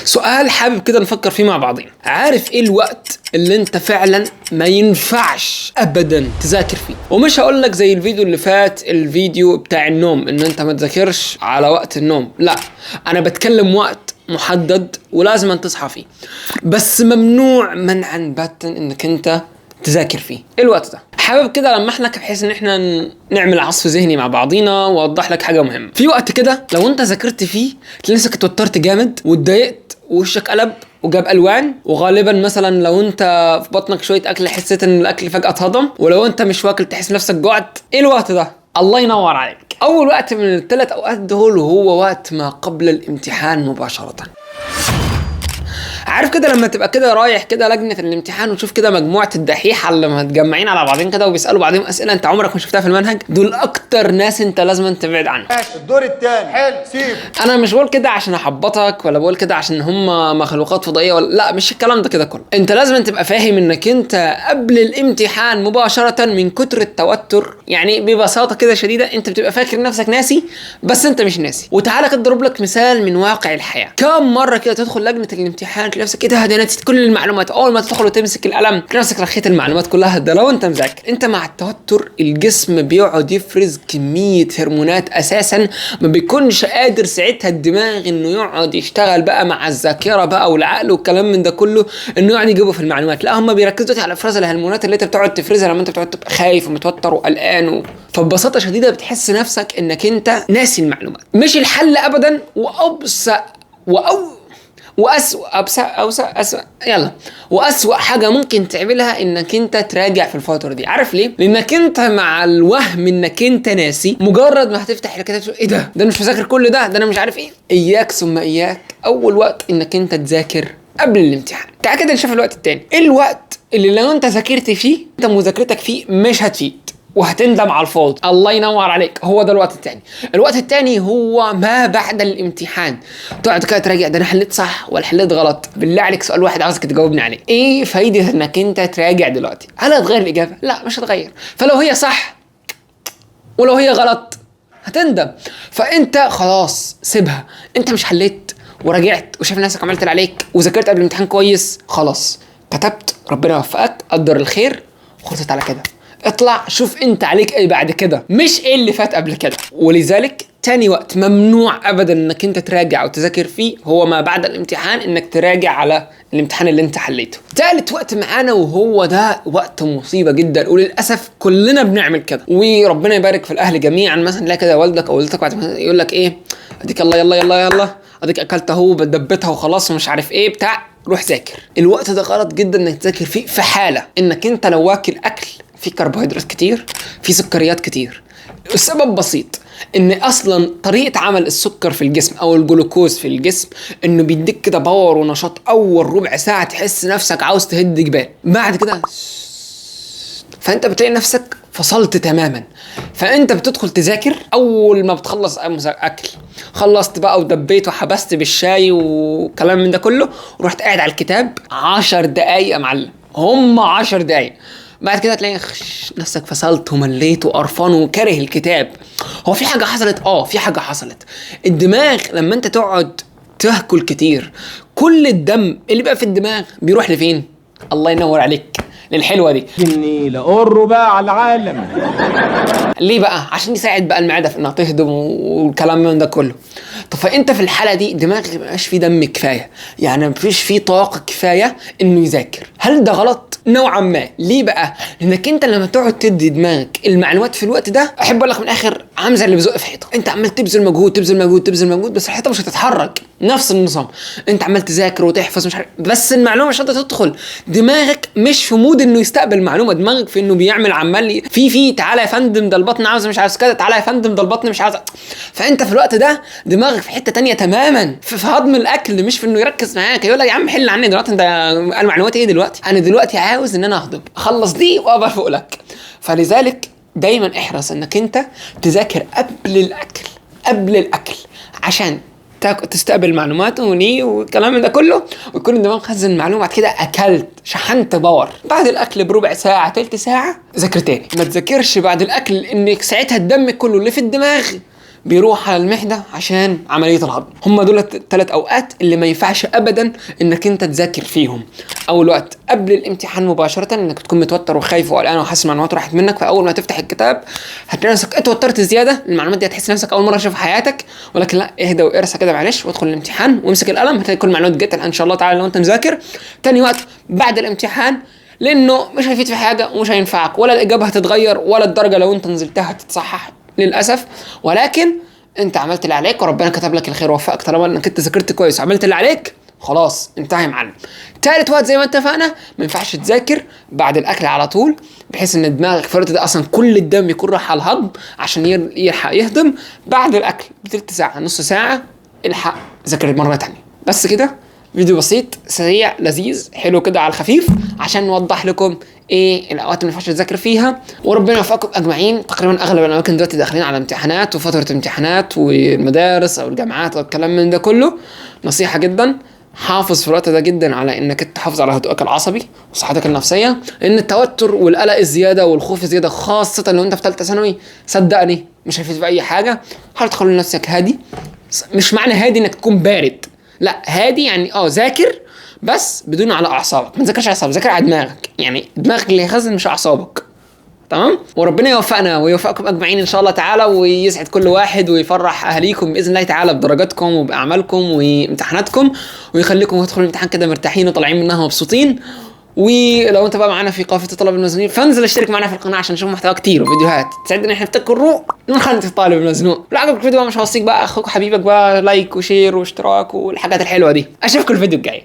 سؤال حابب كده نفكر فيه مع بعضين. عارف ايه الوقت اللي انت فعلا ما ينفعش ابدا تذاكر فيه؟ ومش هقول لك زي الفيديو اللي فات، الفيديو بتاع النوم، ان انت ما تذاكرش على وقت النوم، لا، انا بتكلم وقت محدد ولازم أن تصحى فيه، بس ممنوع منعا باتا انك انت تذاكر فيه. ايه الوقت ده؟ حابب كده لمح لك بحيث ان احنا نعمل عصف ذهني مع بعضينا واوضح لك حاجه مهمه. في وقت كده لو انت ذاكرت فيه تلاقي نفسك اتوترت جامد واتضايقت ووشك قلب وجاب الوان، وغالبا مثلا لو انت في بطنك شويه اكل حسيت ان الاكل فجاه اتهضم، ولو انت مش واكل تحس نفسك جوعت. ايه الوقت ده؟ الله ينور عليك. اول وقت من الثلاث اوقات دول هو وقت ما قبل الامتحان مباشره. عارف كده لما تبقى كده رايح كده لجنه الامتحان وتشوف كده مجموعه الدحيحه اللي متجمعين على بعضين كده وبيسالوا بعضهم اسئله انت عمرك ما شفتها في المنهج؟ دول اكتر ناس انت لازم تبعد عنهم. الدور الثاني حلو سيب. انا مش بقول كده عشان احبطك ولا بقول كده عشان هم مخلوقات فضائيه ولا لا، مش الكلام ده كده كله. انت لازم تبقى فاهم انك انت قبل الامتحان مباشره من كتر التوتر، يعني ببساطه كده شديده انت بتبقى فاكر نفسك ناسي، بس انت مش ناسي. وتعالى كده اضرب لك مثال من واقع الحياه. كم مره كده تدخل لجنه الامتحان تلاقي نفسك ايه ده انا نسيت كل المعلومات، اول ما تدخل وتمسك القلم تلاقي نفسك رخيت المعلومات كلها. ده لو انت مذاكر. انت مع التوتر الجسم بيقعد يفرز كميه هرمونات اساسا ما بيكونش قادر ساعتها الدماغ انه يقعد يشتغل بقى مع الذاكره بقى والعقل والكلام من ده كله انه يعني يجيبه في المعلومات، لا هم بيركزوا على افراز الهرمونات اللي انت بتقعد تفرزها لما انت بتقعد تبقى خايف ومتوتر وقلقان فببساطه شديده بتحس نفسك انك انت ناسي المعلومات. مش الحل ابدا، وأسوأ حاجة ممكن تعملها انك انت تراجع في الفترة دي. عارف ليه؟ لانك انت مع الوهم انك انت ناسي، مجرد ما هتفتح الكتاب تقول ايه ده انا مش مذاكر كل ده انا مش عارف ايه. اياك ثم اياك اول وقت انك انت تذاكر قبل الامتحان. تعال كده نشوف الوقت التاني. الوقت اللي لو انت ذاكرت فيه انت مذاكرتك فيه مش هتفيد وهتندم على الفاضي. الله ينور عليك. هو ده الوقت التاني. الوقت التاني هو ما بعد الامتحان. تقعد كده تراجع ده انا حليت صح ولا حليت غلط. بالله عليك سؤال واحد عاوزك تجاوبني عليه. ايه فايدة انك انت تراجع دلوقتي؟ هل هتغير الاجابة؟ لا مش هتغير. فلو هي صح ولو هي غلط هتندم. فانت خلاص سيبها. انت مش حليت وراجعت وشايف نفسك عملت اللي عليك وذاكرت قبل الامتحان كويس، خلاص كتبت، ربنا يوفقك، قدر الخير وخلصت على كده. اطلع شوف انت عليك ايه بعد كده، مش ايه اللي فات قبل كده. ولذلك تاني وقت ممنوع ابدا انك انت تراجع وتذاكر فيه هو ما بعد الامتحان، انك تراجع على الامتحان اللي انت حليته. تالت وقت معانا وهو ده وقت مصيبة جدا، وللأسف كلنا بنعمل كده. وربنا يبارك في الاهل جميعا. مثلا لا كده والدك او والدتك بعد ما يقول لك ايه اديك يلا يلا يلا يلا اديك اكلت اهو بدبتها وخلاص ومش عارف ايه بتاع، روح ذاكر. الوقت ده غلط جدا انك تذاكر فيه في حالة انك انت لو واكل اكل في كربوهيدرات كتير، في سكريات كتير. السبب بسيط، ان اصلا طريقة عمل السكر في الجسم او الجلوكوز في الجسم انه بيديك كده باور ونشاط اول ربع ساعة تحس نفسك عاوز تهد جبال، بعد كده فانت بتلاقي نفسك فصلت تماما. فانت بتدخل تذاكر اول ما بتخلص اكل، خلصت بقى ودبيت وحبست بالشاي وكلام من ده كله ورحت قاعد على الكتاب 10 دقايق يا معلم، هم 10 دقايق. بعد كده تلاقي نفسك فصلت ومليت وقرفان وكاره الكتاب. هو في حاجة حصلت؟ في حاجة حصلت. الدماغ لما انت تقعد تاكل كتير كل الدم اللي بقى في الدماغ بيروح لفين؟ الله ينور عليك، للحلوة دي. إني لأقر بقى على العالم. ليه بقى؟ عشان يساعد بقى المعدة في انها تهضم والكلام من ده كله. طب فانت في الحالة دي دماغك مبقاش فيه دم كفاية، يعني مفيش فيه طاقة كفاية انه يذاكر. هل ده غلط؟ نوعا ما. ليه بقى؟ لانك انت لما تقعد تدي دماغك المعلومات في الوقت ده، احب اقول لك من الاخر عامل زي اللي بيزق في حيطه. انت عمال تبذل مجهود بس الحيطه مش هتتحرك. نفس النظام، انت عمال تذاكر وتحفظ مش عارف، بس المعلومه مش قادره تدخل. دماغك مش في مود انه يستقبل معلومه، دماغك في انه بيعمل عمال في تعالى يا فندم ده البطن عاوز مش عاوز كده، تعالى يا فندم ده البطن مش عاوز. فانت في الوقت ده دماغك في حته تانية تماما، في هضم الاكل، مش في انه يركز معاك. يقول لك يا عم حل عني دلوقتي، انت المعلومات ايه دلوقتي؟ انا دلوقتي عاوز ان انا اهضم، اخلص دي وابقى فوق لك. فلذلك دايما احرص انك انت تذاكر قبل الاكل عشان تستقبل معلومات والكلام ده كله، ويكون الدماغ خزن المعلومه. بعد كده اكلت شحنت باور، بعد الاكل بربع ساعه تلت ساعه ذاكر تاني. ما تذاكرش بعد الاكل انك ساعتها الدم كله اللي في الدماغ بيروح على المعده عشان عمليه الهضم. هم دول الثلاث اوقات اللي ما ينفعش ابدا انك انت تذاكر فيهم. اول وقت قبل الامتحان مباشره، انك تكون متوتر وخايف وقلقان وحاسس المعلومات راحت منك، فاول ما تفتح الكتاب هتلاقي نفسك اتوترت زياده، المعلومات دي هتحس نفسك اول مره تشوفها في حياتك. ولكن لا، اهدى وارسى كده معلش وادخل الامتحان وامسك القلم، هتلاقي كل المعلومات جت ان شاء الله تعالى لو انت مذاكر. تاني وقت بعد الامتحان، لانه مش هيفيد في حاجه ومش هينفعك، ولا الاجابه هتتغير ولا الدرجه لو انت نزلتها هتتصحح للاسف، ولكن انت عملت اللي عليك وربنا كتب لك الخير ووفقك. طالما انك انت ذاكرت كويس وعملت اللي عليك خلاص انتهى يا معلم. تالت وقت زي ما اتفقنا، ما ينفعش تذاكر بعد الاكل على طول، بحيث ان دماغك في الوقت ده اصلا كل الدم يكون راح على الهضم عشان يلحق يهضم. بعد الاكل بتلت ساعه نص ساعه الحق ذاكر مره تانية. بس كده فيديو بسيط سريع لذيذ حلو كده على الخفيف عشان نوضح لكم ايه الاوقات اللي ما ينفعش تذاكر فيها، وربنا يوفقكم اجمعين. تقريبا اغلب الاماكن دلوقتي داخلين على امتحانات وفتره امتحانات، والمدارس او الجامعات والكلام من ده كله. نصيحه جدا، حافظ في الوقت ده جدا على انك تحافظ على هدوءك العصبي وصحتك النفسيه، لان التوتر والقلق الزياده والخوف الزياده خاصه لو انت في ثالثه ثانوي صدقني مش هيفيد في اي حاجه. حاول تخلي نفسك هادي. مش معنى هادي انك تكون بارد، لا، هادي يعني ذاكر بس بدون على اعصابك. ما تذاكرش على اعصابك، ذاكر على دماغك، يعني دماغك اللي يخزن مش اعصابك. تمام؟ وربنا يوفقنا ويوفقكم اجمعين ان شاء الله تعالى، ويسعد كل واحد ويفرح اهاليكم باذن الله تعالى بدرجاتكم وباعمالكم وامتحاناتكم، ويخليكم تدخلوا الامتحان كده مرتاحين وطالعين منها مبسوطين. ولو انت بقى معانا في قافه طلب المزنوقين فانزل اشترك معنا في القناه عشان نشوف محتوى كتير وفيديوهات تساعدنا احنا نفتكر من خانه الطالب المزنوق. لو عجبك الفيديو مش هوصيك بقى اخوك حبيبك بقى لايك وشير واشتراك والحاجات الحلوه دي. اشوفكم الفيديو الجاي.